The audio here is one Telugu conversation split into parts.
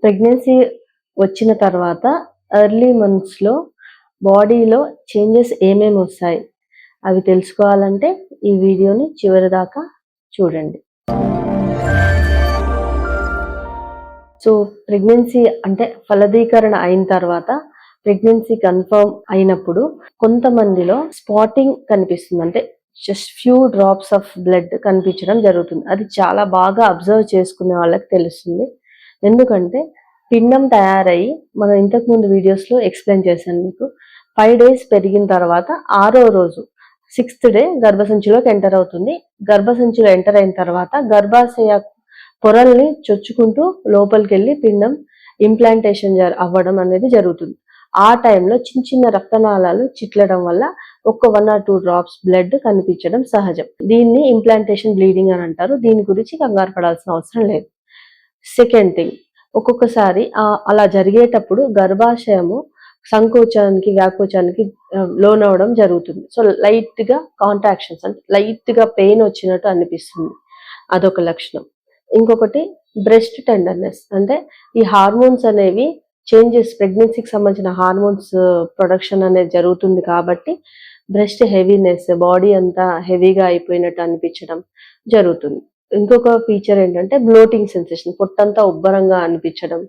ప్రెగ్నెన్సీ వచ్చిన తర్వాత ఎర్లీ మంత్స్లో బాడీలో చేంజెస్ ఏమేమి వస్తాయి అవి తెలుసుకోవాలంటే ఈ వీడియోని చివరి దాకా చూడండి. సో ప్రెగ్నెన్సీ అంటే ఫలదీకరణ అయిన తర్వాత ప్రెగ్నెన్సీ కన్ఫర్మ్ అయినప్పుడు కొంతమందిలో స్పాటింగ్ కనిపిస్తుంది. అంటే just few drops of blood కనిపించడం జరుగుతుంది. అది చాలా బాగా అబ్జర్వ్ చేసుకునే వాళ్ళకి తెలుస్తుంది. ఎందుకంటే పిండం తయారయ్యి మనం ఇంతకుముందు వీడియోస్లో ఎక్స్ప్లెయిన్ చేశాను మీకు. 5 days పెరిగిన తర్వాత 6వ రోజు 6th day గర్భసంచిలోకి ఎంటర్ అవుతుంది. గర్భసంచిలో ఎంటర్ అయిన తర్వాత గర్భాశయ పొరల్ని చొచ్చుకుంటూ లోపలికి వెళ్ళి పిండం ఇంప్లాంటేషన్ అవ్వడం అనేది జరుగుతుంది. ఆ టైంలో చిన్న చిన్న రక్తనాళాలు చిట్లడం వల్ల ఒక 1 or 2 డ్రాప్స్ బ్లడ్ కనిపించడం సహజం. దీన్ని ఇంప్లాంటేషన్ బ్లీడింగ్ అని అంటారు. దీని గురించి కంగారు పడాల్సిన అవసరం లేదు. సెకండ్ థింగ్, ఒక్కొక్కసారి అలా జరిగేటప్పుడు గర్భాశయము సంకోచానికి వ్యాకోచానికి లోనవడం జరుగుతుంది. సో లైట్ గా కాంట్రాక్షన్స్ అంటే లైట్ గా పెయిన్ వచ్చినట్టు అనిపిస్తుంది, అదొక లక్షణం. ఇంకొకటి బ్రెస్ట్ టెండర్నెస్, అంటే ఈ హార్మోన్స్ అనేవి చేంజెస్, ప్రెగ్నెన్సీకి సంబంధించిన హార్మోన్స్ ప్రొడక్షన్ అనేది జరుగుతుంది కాబట్టి బ్రెస్ట్ హెవీనెస్, బాడీ అంతా హెవీగా అయిపోయినట్టు అనిపించడం జరుగుతుంది. ఇంకొక ఫీచర్ ఏంటంటే బ్లోటింగ్ సెన్సేషన్, పొట్టంతా ఉబ్బరంగా అనిపించడం,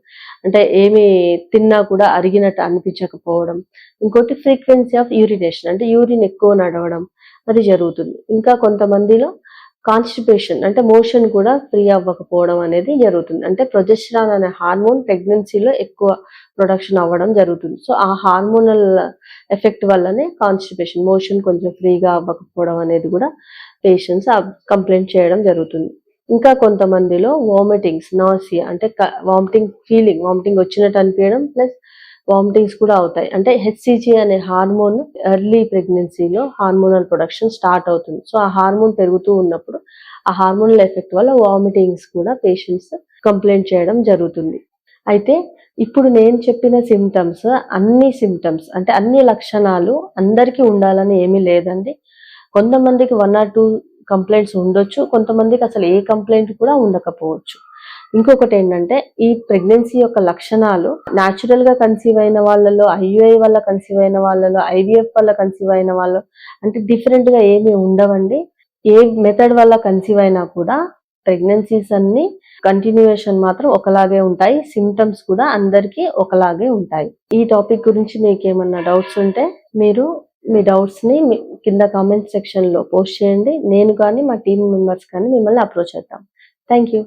అంటే ఏమి తిన్నా కూడా అరిగినట్టు అనిపించకపోవడం. ఇంకోటి ఫ్రీక్వెన్సీ ఆఫ్ యూరినేషన్, అంటే యూరిన్ ఎక్కువ నడవడం అది జరుగుతుంది. ఇంకా కొంతమందిలో కాన్స్టిపేషన్, అంటే మోషన్ కూడా ఫ్రీ అవ్వకపోవడం అనేది జరుగుతుంది. అంటే ప్రొజెస్టరాన్ అనే హార్మోన్ ప్రెగ్నెన్సీలో ఎక్కువ ప్రొడక్షన్ అవ్వడం జరుగుతుంది. సో ఆ హార్మోనల్ ఎఫెక్ట్ వల్లనే కాన్స్టిపేషన్, మోషన్ కొంచెం ఫ్రీగా అవ్వకపోవడం అనేది కూడా పేషెంట్స్ కంప్లైంట్ చేయడం జరుగుతుంది. ఇంకా కొంతమందిలో వామిటింగ్స్, నాసియా, అంటే వామిటింగ్ ఫీలింగ్, వామిటింగ్ వచ్చినట్టు అనిపించడం ప్లస్ వామిటింగ్స్ కూడా అవుతాయి. అంటే హెచ్సిజి అనే హార్మోన్ ఎర్లీ ప్రెగ్నెన్సీలో హార్మోనల్ ప్రొడక్షన్ స్టార్ట్ అవుతుంది. సో ఆ హార్మోన్ పెరుగుతూ ఉన్నప్పుడు ఆ హార్మోనల్ ఎఫెక్ట్ వల్ల వామిటింగ్స్ కూడా పేషెంట్స్ కంప్లైంట్ చేయడం జరుగుతుంది. అయితే ఇప్పుడు నేను చెప్పిన సిమ్టమ్స్ అంటే అన్ని లక్షణాలు అందరికీ ఉండాలని ఏమీ లేదండి. కొంతమందికి 1 or 2 కంప్లైంట్స్ ఉండొచ్చు, కొంతమందికి అసలు ఏ కంప్లైంట్ కూడా ఉండకపోవచ్చు. ఇంకొకటి ఏంటంటే ఈ ప్రెగ్నెన్సీ యొక్క లక్షణాలు న్యాచురల్ గా కన్సీవ్ అయిన వాళ్ళలో, ఐయుఐ వల్ల కన్సీవ్ అయిన వాళ్ళలో, ఐవిఎఫ్ వల్ల కన్సీవ్ అయిన వాళ్ళు అంటే డిఫరెంట్ గా ఏమీ ఉండవండి. ఏ మెథడ్ వల్ల కన్సీవ్ అయినా కూడా ప్రెగ్నెన్సీస్ అన్ని కంటిన్యూయేషన్ మాత్రం ఒకలాగే ఉంటాయి, సిమ్టమ్స్ కూడా అందరికీ ఒకలాగే ఉంటాయి. ఈ టాపిక్ గురించి మీకు ఏమన్నా డౌట్స్ ఉంటే మీరు మీ డౌట్స్ ని కింద కామెంట్ సెక్షన్ లో పోస్ట్ చేయండి. నేను కానీ మా టీమ్ మెంబర్స్ కానీ మిమ్మల్ని అప్రోచ్ చేద్దాం. Thank you.